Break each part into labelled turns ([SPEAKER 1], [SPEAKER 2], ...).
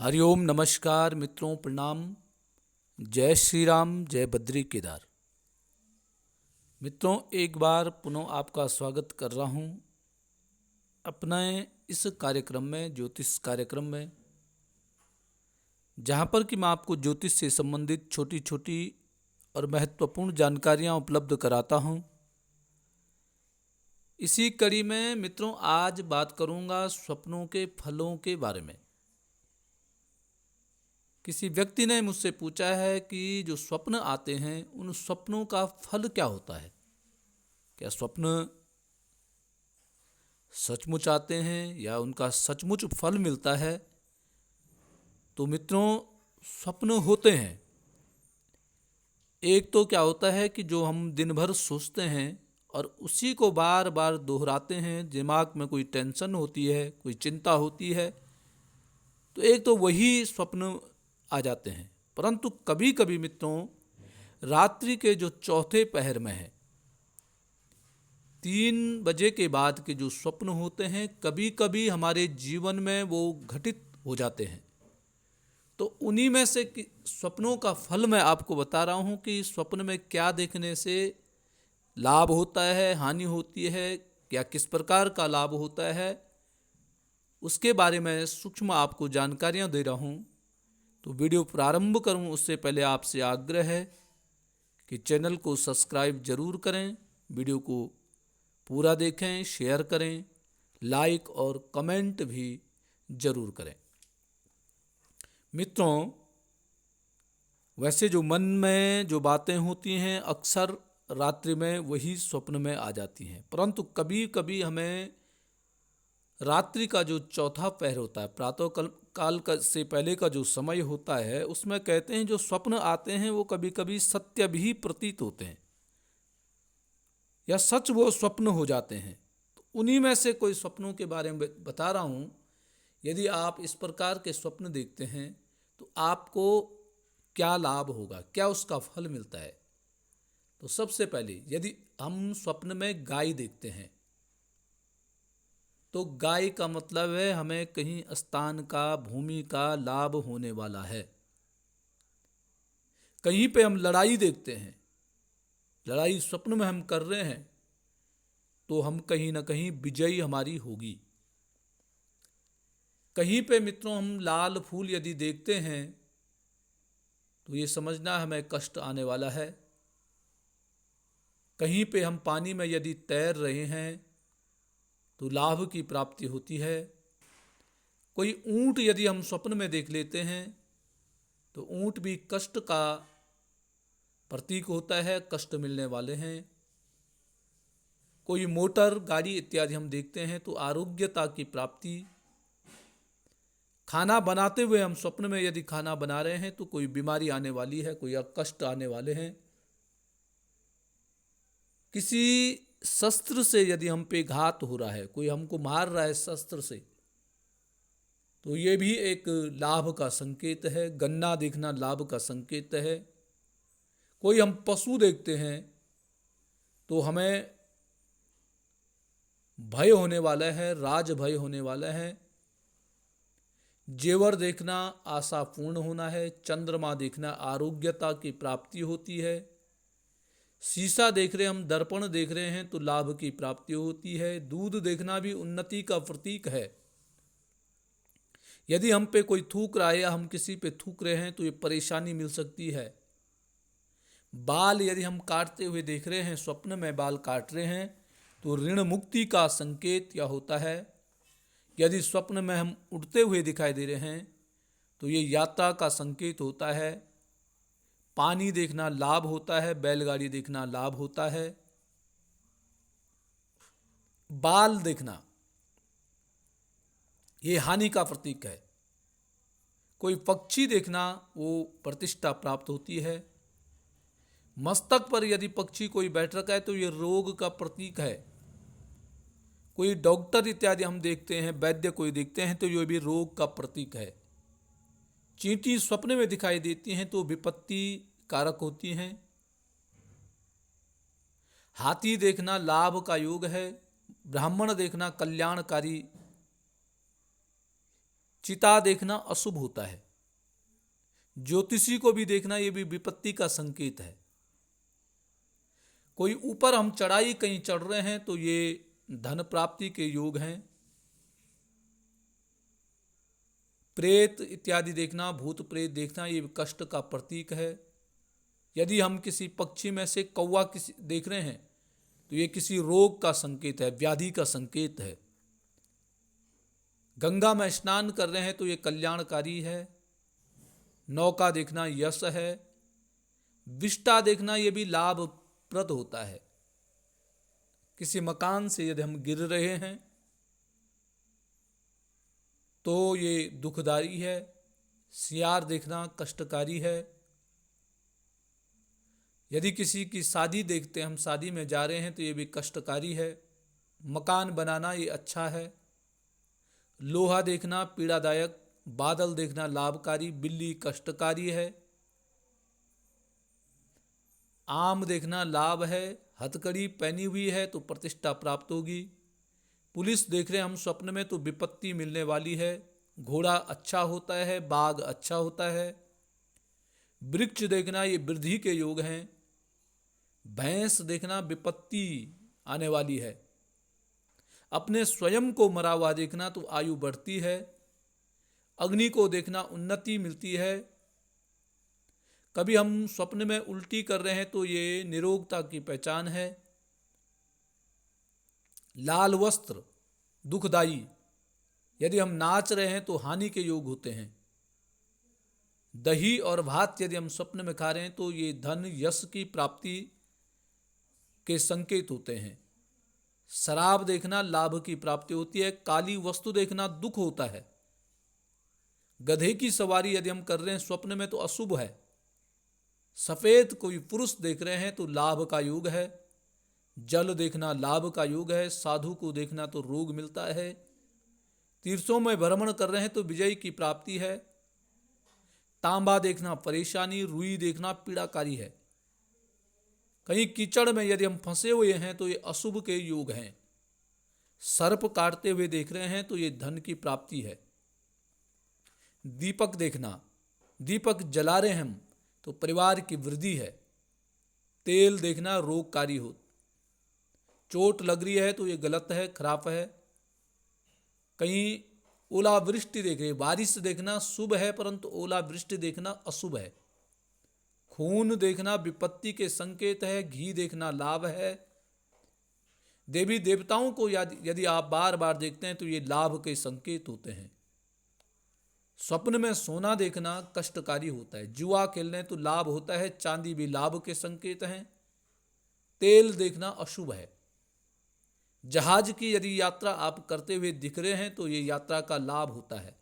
[SPEAKER 1] हरिओम नमस्कार मित्रों, प्रणाम। जय श्री राम, जय बद्री केदार। मित्रों, एक बार पुनः आपका स्वागत कर रहा हूं अपने इस कार्यक्रम में, ज्योतिष कार्यक्रम में, जहां पर कि मैं आपको ज्योतिष से संबंधित छोटी छोटी और महत्वपूर्ण जानकारियां उपलब्ध कराता हूं। इसी कड़ी में मित्रों आज बात करूंगा स्वप्नों के फलों के बारे में। किसी व्यक्ति ने मुझसे पूछा है कि जो स्वप्न आते हैं उन स्वप्नों का फल क्या होता है। क्या स्वप्न सचमुच आते हैं या उनका सचमुच फल मिलता है। तो मित्रों, स्वप्न होते हैं। एक तो क्या होता है कि जो हम दिन भर सोचते हैं और उसी को बार बार दोहराते हैं, दिमाग में कोई टेंशन होती है, कोई चिंता होती है, तो एक तो वही स्वप्न आ जाते हैं। परंतु कभी कभी मित्रों, रात्रि के जो चौथे पहर में है, 3 बजे के बाद के जो स्वप्न होते हैं, कभी कभी हमारे जीवन में वो घटित हो जाते हैं। तो उन्हीं में से स्वप्नों का फल मैं आपको बता रहा हूं कि स्वप्न में क्या देखने से लाभ होता है, हानि होती है, या किस प्रकार का लाभ होता है, उसके बारे में सूक्ष्म आपको जानकारियां दे रहा हूं। तो वीडियो प्रारंभ करूं उससे पहले आपसे आग्रह है कि चैनल को सब्सक्राइब जरूर करें, वीडियो को पूरा देखें, शेयर करें, लाइक और कमेंट भी जरूर करें। मित्रों, वैसे जो मन में जो बातें होती हैं अक्सर रात्रि में वही स्वप्न में आ जाती हैं, परंतु कभी कभी हमें रात्रि का जो चौथा पहर होता है, प्रातः काल का से पहले का जो समय होता है, उसमें कहते हैं जो स्वप्न आते हैं वो कभी कभी सत्य भी प्रतीत होते हैं या सच वो स्वप्न हो जाते हैं। तो उन्हीं में से कोई स्वप्नों के बारे में बता रहा हूं। यदि आप इस प्रकार के स्वप्न देखते हैं तो आपको क्या लाभ होगा, क्या उसका फल मिलता है। तो सबसे पहले यदि हम स्वप्न में गाय देखते हैं तो गाय का मतलब है हमें कहीं स्थान का, भूमि का लाभ होने वाला है। कहीं पे हम लड़ाई देखते हैं, लड़ाई स्वप्न में हम कर रहे हैं, तो हम कहीं ना कहीं विजयी हमारी होगी। कहीं पे मित्रों हम लाल फूल यदि देखते हैं तो ये समझना हमें कष्ट आने वाला है। कहीं पे हम पानी में यदि तैर रहे हैं तो लाभ की प्राप्ति होती है। कोई ऊंट यदि हम स्वप्न में देख लेते हैं तो ऊंट भी कष्ट का प्रतीक होता है, कष्ट मिलने वाले हैं। कोई मोटर गाड़ी इत्यादि हम देखते हैं तो आरोग्यता की प्राप्ति। खाना बनाते हुए हम स्वप्न में यदि खाना बना रहे हैं तो कोई बीमारी आने वाली है, कोई कष्ट आने वाले हैं। किसी शस्त्र से यदि हम पे घात हो रहा है, कोई हमको मार रहा है शस्त्र से, तो ये भी एक लाभ का संकेत है। गन्ना देखना लाभ का संकेत है। कोई हम पशु देखते हैं तो हमें भय होने वाला है, राज भय होने वाला है। जेवर देखना आशा पूर्ण होना है। चंद्रमा देखना आरोग्यता की प्राप्ति होती है। शीशा देख रहे, हम दर्पण देख रहे हैं तो लाभ की प्राप्ति होती है। दूध देखना भी उन्नति का प्रतीक है। यदि हम पे कोई थूक रहा है या हम किसी पे थूक रहे हैं तो ये परेशानी मिल सकती है। बाल यदि हम काटते हुए देख रहे हैं, स्वप्न में बाल काट रहे हैं, तो ऋण मुक्ति का संकेत या होता है। यदि स्वप्न में हम उड़ते हुए दिखाई दे रहे हैं तो ये यात्रा का संकेत होता है। पानी देखना लाभ होता है। बैलगाड़ी देखना लाभ होता है। बाल देखना ये हानि का प्रतीक है। कोई पक्षी देखना वो प्रतिष्ठा प्राप्त होती है। मस्तक पर यदि पक्षी कोई बैठ रखा है तो ये रोग का प्रतीक है। कोई डॉक्टर इत्यादि हम देखते हैं, वैद्य कोई देखते हैं तो ये भी रोग का प्रतीक है। चींटी स्वप्न में दिखाई देती हैं तो विपत्ति कारक होती हैं। हाथी देखना लाभ का योग है। ब्राह्मण देखना कल्याणकारी चिता देखना अशुभ होता है। ज्योतिषी को भी देखना ये भी विपत्ति का संकेत है। कोई ऊपर हम चढ़ाई कहीं चढ़ रहे हैं तो ये धन प्राप्ति के योग हैं। प्रेत इत्यादि देखना, भूत प्रेत देखना ये कष्ट का प्रतीक है। यदि हम किसी पक्षी में से कौवा किसी देख रहे हैं तो ये किसी रोग का संकेत है, व्याधि का संकेत है। गंगा में स्नान कर रहे हैं तो ये कल्याणकारी है। नौका देखना यश है। विष्टा देखना ये भी लाभप्रद होता है। किसी मकान से यदि हम गिर रहे हैं तो ये दुखदाई है। सियार देखना कष्टकारी है। यदि किसी की शादी देखते हैं, हम शादी में जा रहे हैं तो ये भी कष्टकारी है। मकान बनाना ये अच्छा है। लोहा देखना पीड़ादायक, बादल देखना लाभकारी, बिल्ली कष्टकारी है। आम देखना लाभ है। हथकड़ी पहनी हुई है तो प्रतिष्ठा प्राप्त होगी। पुलिस देख रहे हैं हम स्वप्न में तो विपत्ति मिलने वाली है। घोड़ा अच्छा होता है, बाघ अच्छा होता है। वृक्ष देखना ये वृद्धि के योग हैं। भैंस देखना विपत्ति आने वाली है। अपने स्वयं को मरा हुआ देखना तो आयु बढ़ती है। अग्नि को देखना उन्नति मिलती है। कभी हम स्वप्न में उल्टी कर रहे हैं तो ये निरोगता की पहचान है। लाल वस्त्र दुखदाई। यदि हम नाच रहे हैं तो हानि के योग होते हैं। दही और भात यदि हम स्वप्न में खा रहे हैं तो ये धन यश की प्राप्ति के संकेत होते हैं। शराब देखना लाभ की प्राप्ति होती है। काली वस्तु देखना दुख होता है। गधे की सवारी यदि हम कर रहे हैं स्वप्न में तो अशुभ है। सफेद कोई पुरुष देख रहे हैं तो लाभ का योग है। जल देखना लाभ का योग है। साधु को देखना तो रोग मिलता है। तीर्थों में भ्रमण कर रहे हैं तो विजय की प्राप्ति है। तांबा देखना परेशानी, रुई देखना पीड़ाकारी है। कहीं कीचड़ में यदि हम फंसे हुए हैं तो ये अशुभ के योग हैं। सर्प काटते हुए देख रहे हैं तो ये धन की प्राप्ति है। दीपक देखना, दीपक जला रहे हैं हम तो परिवार की वृद्धि है। तेल देखना रोगकारी हो। चोट लग रही है तो ये गलत है, खराब है। कहीं ओलावृष्टि देख रहे, बारिश देखना शुभ है परंतु ओलावृष्टि देखना अशुभ है। खून देखना विपत्ति के संकेत है। घी देखना लाभ है। देवी देवताओं को यदि आप बार बार देखते हैं तो ये लाभ के संकेत होते हैं। स्वप्न में सोना देखना कष्टकारी होता है। जुआ खेलने तो लाभ होता है। चांदी भी लाभ के संकेत हैं। तेल देखना अशुभ है। जहाज की यदि यात्रा आप करते हुए दिख रहे हैं तो ये यात्रा का लाभ होता है।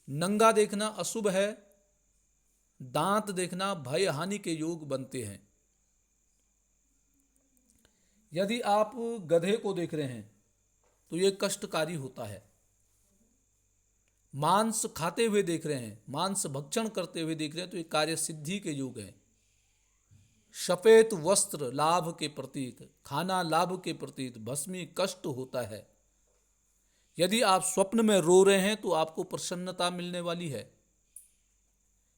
[SPEAKER 1] नंगा देखना अशुभ है। दांत देखना भय हानि के योग बनते हैं। यदि आप गधे को देख रहे हैं तो ये कष्टकारी होता है। मांस खाते हुए देख रहे हैं, मांस भक्षण करते हुए देख रहे हैं तो ये कार्य सिद्धि के योग हैं। सफेद वस्त्र लाभ के प्रतीक, खाना लाभ के प्रतीक, भस्मी कष्ट होता है। यदि आप स्वप्न में रो रहे हैं तो आपको प्रसन्नता मिलने वाली है।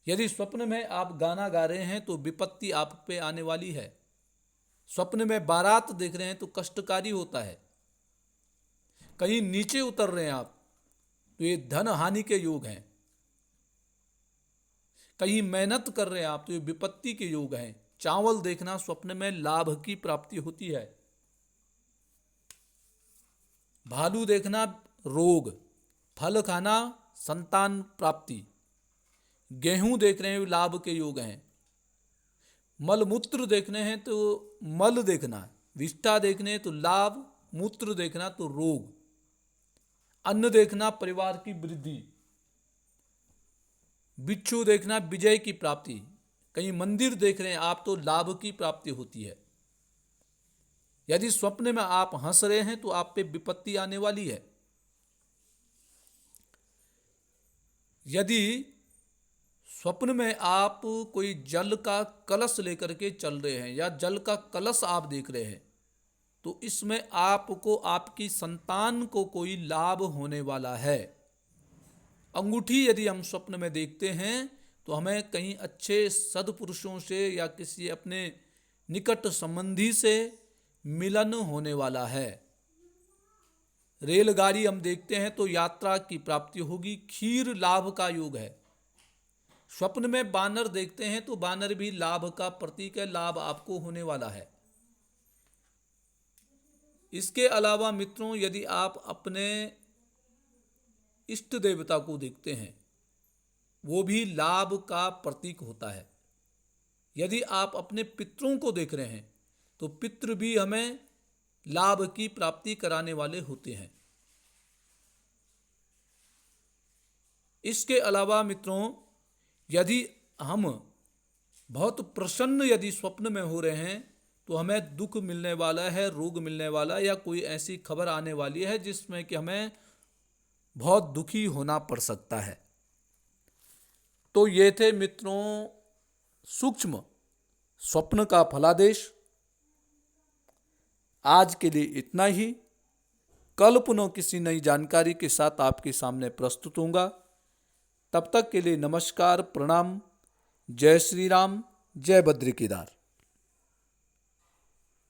[SPEAKER 1] यदि स्वप्न में आप गाना गा रहे हैं तो विपत्ति आप पे आने वाली है। स्वप्न में बारात देख रहे हैं तो कष्टकारी होता है। कहीं नीचे उतर रहे हैं आप तो ये धन हानि के योग हैं। कहीं मेहनत कर रहे हैं आप तो ये विपत्ति के योग हैं। चावल देखना स्वप्न में लाभ की प्राप्ति होती है। भालू देखना रोग, फल खाना संतान प्राप्ति। गेहूं देख रहे हैं लाभ के योग हैं। मलमूत्र देखने हैं तो मल देखना, विष्ठा देखने हैं तो लाभ, मूत्र देखना तो रोग। अन्न देखना परिवार की वृद्धि। बिच्छू देखना विजय की प्राप्ति। कहीं मंदिर देख रहे हैं आप तो लाभ की प्राप्ति होती है। यदि स्वप्न में आप हंस रहे हैं तो आप पे विपत्ति आने वाली है। यदि स्वप्न में आप कोई जल का कलश लेकर के चल रहे हैं या जल का कलश आप देख रहे हैं तो इसमें आपको आपकी संतान को कोई लाभ होने वाला है। अंगूठी यदि हम स्वप्न में देखते हैं तो हमें कहीं अच्छे सद्पुरुषों से या किसी अपने निकट संबंधी से मिलन होने वाला है। रेलगाड़ी हम देखते हैं तो यात्रा की प्राप्ति होगी। खीर लाभ का योग है। स्वप्न में बानर देखते हैं तो बानर भी लाभ का प्रतीक है, लाभ आपको होने वाला है। इसके अलावा मित्रों, यदि आप अपने इष्ट देवता को देखते हैं, वो भी लाभ का प्रतीक होता है। यदि आप अपने पितरों को देख रहे हैं तो पितृ भी हमें लाभ की प्राप्ति कराने वाले होते हैं। इसके अलावा मित्रों, यदि हम बहुत प्रसन्न यदि स्वप्न में हो रहे हैं तो हमें दुख मिलने वाला है, रोग मिलने वाला, या कोई ऐसी खबर आने वाली है जिसमें कि हमें बहुत दुखी होना पड़ सकता है। तो ये थे मित्रों सूक्ष्म स्वप्न का फलादेश। आज के लिए इतना ही। कल पुनः किसी नई जानकारी के साथ आपके सामने प्रस्तुत होऊंगा। तब तक के लिए नमस्कार, प्रणाम, जय श्री राम, जय बद्री केदार।